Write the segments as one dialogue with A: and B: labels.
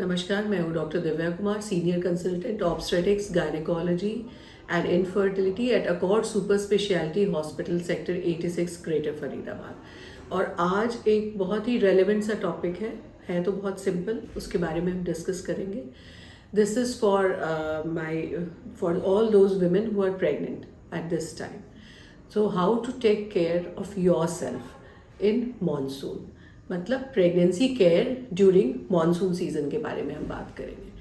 A: नमस्कार, मैं हूँ doctor Divya Kumar, senior consultant obstetrics, gynaecology and infertility at Accord super speciality hospital sector 86 greater Faridabad. और आज एक बहुत ही रेलेवेंट सा टॉपिक है तो बहुत सिंपल, उसके बारे में हम डिस्कस करेंगे। This is for all those women who are pregnant at this time. So how to take care of yourself in monsoon, मतलब pregnancy care during monsoon season के बारे में हम बात करेंगे।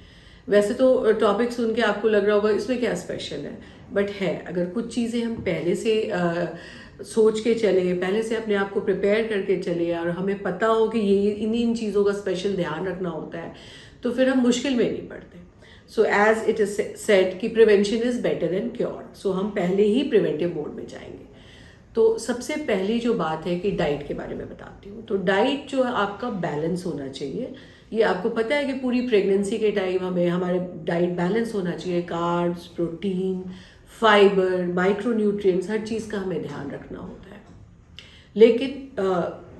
A: वैसे तो टॉपिक सुन के आपको लग रहा होगा इसमें क्या स्पेशल है, बट है। अगर कुछ चीज़ें हम पहले से सोच के चले, पहले से अपने आप को प्रिपेयर करके चले और हमें पता हो कि ये इन चीज़ों का स्पेशल ध्यान रखना होता है, तो फिर हम मुश्किल में नहीं पड़ते। So as it is said कि prevention is better than cure, so हम पहले ही प्रिवेंटिव मोड में जाएंगे। तो सबसे पहली जो बात है कि डाइट के बारे में बताती हूँ। तो डाइट जो है आपका बैलेंस होना चाहिए। ये आपको पता है कि पूरी प्रेगनेंसी के टाइम हमारे डाइट बैलेंस होना चाहिए। कार्ब्स, प्रोटीन, फाइबर, माइक्रोन्यूट्रिएंट्स, हर चीज़ का हमें ध्यान रखना होता है। लेकिन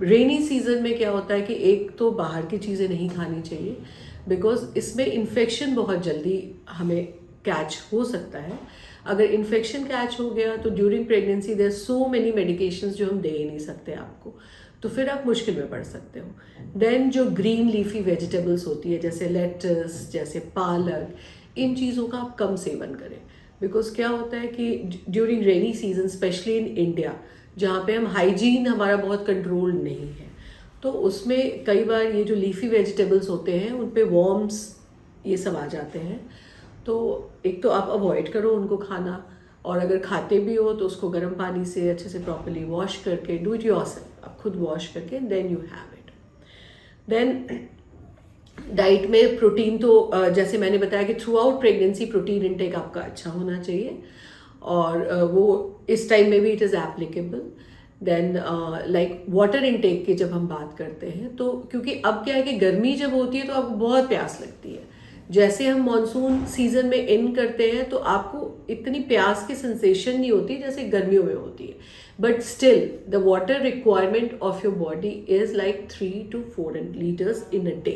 A: रेनी सीजन में क्या होता है कि एक तो बाहर की चीज़ें नहीं खानी चाहिए, बिकॉज इसमें इन्फेक्शन बहुत जल्दी हमें कैच हो सकता है। अगर इन्फेक्शन कैच हो गया तो during pregnancy there so many medications जो हम दे ही नहीं सकते आपको, तो फिर आप मुश्किल में पड़ सकते हो। देन जो ग्रीन लीफी वेजिटेबल्स होती है, जैसे लेटस, जैसे पालक, इन चीज़ों का आप कम सेवन करें। बिकॉज क्या होता है कि during rainy season, specially in India, जहाँ पे हम हाइजीन हमारा बहुत कंट्रोल नहीं है, तो उसमें कई बार ये जो लीफी वेजिटेबल्स होते हैं उन पे वॉर्म्स ये सब आ जाते हैं। तो एक तो आप अवॉइड करो उनको खाना, और अगर खाते भी हो तो उसको गर्म पानी से अच्छे से प्रॉपर्ली वॉश करके, डू इट योरसेल्फ, आप खुद वॉश करके then you have it. Then diet में प्रोटीन तो जैसे मैंने बताया कि throughout pregnancy protein intake आपका अच्छा होना चाहिए, और वो इस टाइम में भी it is applicable. Then like water intake की जब हम बात करते हैं, तो क्योंकि अब क्या है कि गर्मी जब होती है तो आपको बहुत प्यास लगती है। जैसे हम मानसून सीजन में इन करते हैं तो आपको इतनी प्यास की सेंसेशन नहीं होती जैसे गर्मियों में होती है, but still the water requirement of your body is like 3 to 4 litres in a day.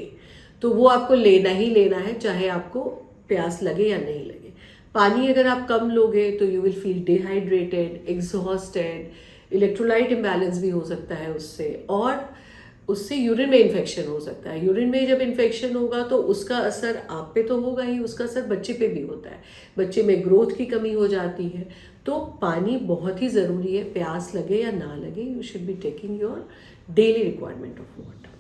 A: तो वो आपको लेना ही लेना है, चाहे आपको प्यास लगे या नहीं लगे। पानी अगर आप कम लोगे तो you will feel dehydrated, exhausted, electrolyte imbalance भी हो सकता है उससे, और उससे यूरिन में इन्फेक्शन हो सकता है। यूरिन में जब इन्फेक्शन होगा तो उसका असर आप पे तो होगा ही, उसका असर बच्चे पे भी होता है। बच्चे में ग्रोथ की कमी हो जाती है। तो पानी बहुत ही ज़रूरी है, प्यास लगे या ना लगे, you should be taking your daily requirement of water.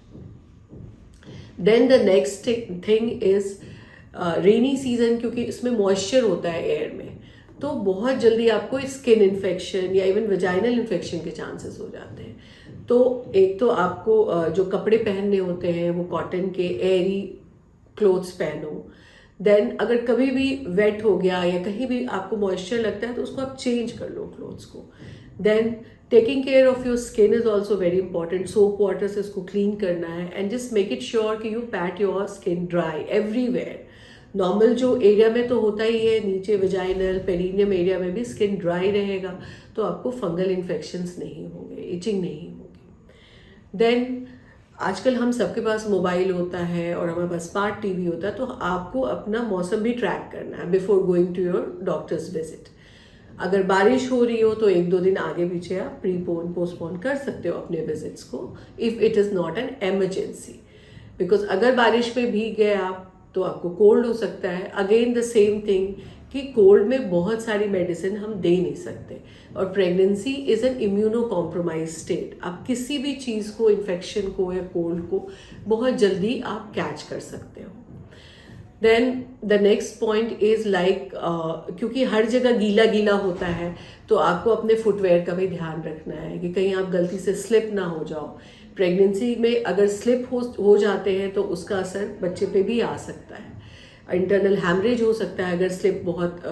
A: Then the next thing is rainy season, क्योंकि इसमें मॉइस्चर होता है एयर में, तो बहुत जल्दी आपको स्किन इन्फेक्शन या इवन वेजाइनल इन्फेक्शन के चांसेस हो जाते हैं। तो एक तो आपको जो कपड़े पहनने होते हैं वो कॉटन के एयरी क्लोथ्स पहनो। देन अगर कभी भी वेट हो गया या कहीं भी आपको मॉइस्चर लगता है तो उसको आप चेंज कर लो क्लोथ्स को। Then taking care of your skin is also very important. Soap water से उसको क्लीन करना है, and just make it sure कि you pat your skin dry everywhere. Normal जो एरिया में तो होता ही है, नीचे वेजाइनल पेरिनियम एरिया में भी स्किन ड्राई रहेगा, तो आपको फंगल इन्फेक्शंस नहीं होंगे, इचिंग नहीं होगी। देन आजकल हम सबके पास मोबाइल होता है और हमारे पास स्मार्ट टीवी होता है, तो आपको अपना मौसम भी ट्रैक करना है before going to your doctor's visit. अगर बारिश हो रही हो तो 1-2 दिन आगे पीछे आप प्रीपोन पोस्टपोन कर सकते हो अपने विजिट्स को, if it is not an emergency. Because अगर बारिश में भीग गए आप तो आपको कोल्ड हो सकता है। अगेन द सेम थिंग कि कोल्ड में बहुत सारी मेडिसिन हम दे नहीं सकते, और pregnancy is an immuno compromise state. आप किसी भी चीज़ को, इन्फेक्शन को या कोल्ड को बहुत जल्दी आप कैच कर सकते हो। Then the next point is like, क्योंकि हर जगह गीला गीला होता है, तो आपको अपने फुटवेयर का भी ध्यान रखना है कि कहीं आप गलती से स्लिप ना हो जाओ। प्रेगनेंसी में अगर स्लिप हो जाते हैं तो उसका असर बच्चे पे भी आ सकता है। इंटरनल हैमरेज हो सकता है अगर स्लिप बहुत,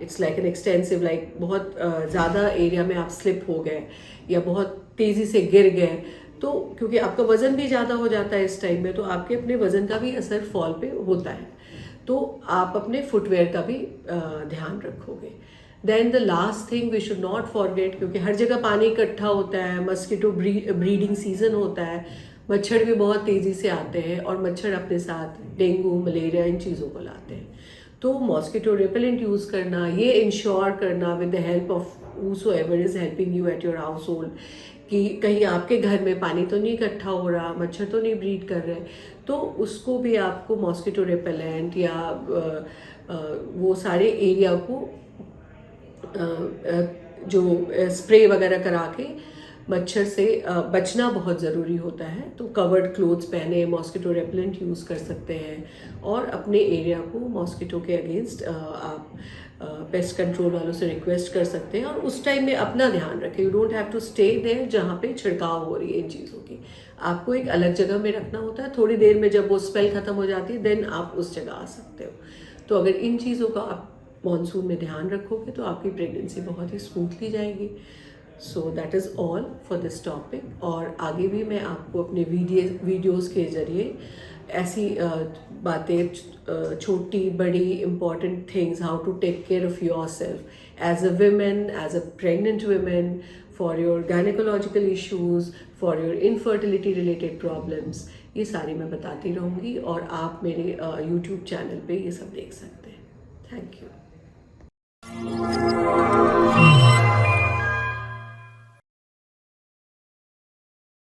A: it's like an extensive, like बहुत ज़्यादा एरिया में आप स्लिप हो गए या बहुत तेज़ी से गिर गए, तो क्योंकि आपका वज़न भी ज़्यादा हो जाता है इस टाइम में, तो आपके अपने वज़न का भी असर फॉल पे होता है, तो आप अपने फुटवेयर का भी ध्यान रखोगे। Then the last thing we should not forget, क्योंकि हर जगह पानी इकट्ठा होता है, मस्कीटो ब्रीडिंग सीजन होता है, मच्छर भी बहुत तेज़ी से आते हैं और मच्छर अपने साथ डेंगू, मलेरिया इन चीज़ों को लाते हैं। तो मॉस्किटो रिपेलेंट यूज़ करना, ये इंश्योर करना with the help of whosoever is helping you at your house hold कि कहीं आपके घर में पानी तो नहीं इकट्ठा हो रहा, मच्छर तो नहीं ब्रीड कर रहे, तो उसको भी आपको मॉस्किटो रिपेलेंट या वो सारे एरिया को जो स्प्रे वगैरह करा के मच्छर से बचना बहुत ज़रूरी होता है। तो कवर्ड क्लोथ्स पहने, मॉस्किटो रेपेलेंट यूज़ कर सकते हैं और अपने एरिया को मॉस्किटो के अगेंस्ट आप पेस्ट कंट्रोल वालों से रिक्वेस्ट कर सकते हैं। और उस टाइम में अपना ध्यान रखें, you don't have to stay there जहाँ पे छिड़काव हो रही है इन चीज़ों की, आपको एक अलग जगह में रखना होता है। थोड़ी देर में जब वो स्पेल ख़त्म हो जाती है देन आप उस जगह आ सकते हो। तो अगर इन चीज़ों का आप मॉनसून में ध्यान रखोगे तो आपकी प्रेगनेंसी बहुत ही स्मूथली जाएगी। So that is all for this topic. और आगे भी मैं आपको अपने वीडियोज़ के ज़रिए ऐसी बातें, छोटी बड़ी important things, how to take care of your self as a women, as a pregnant women, for your gynaecological issues, for your infertility related problems, ये सारी मैं बताती रहूँगी और आप मेरे यूट्यूब चैनल पे ये सब देख सकते हैं। Thank you.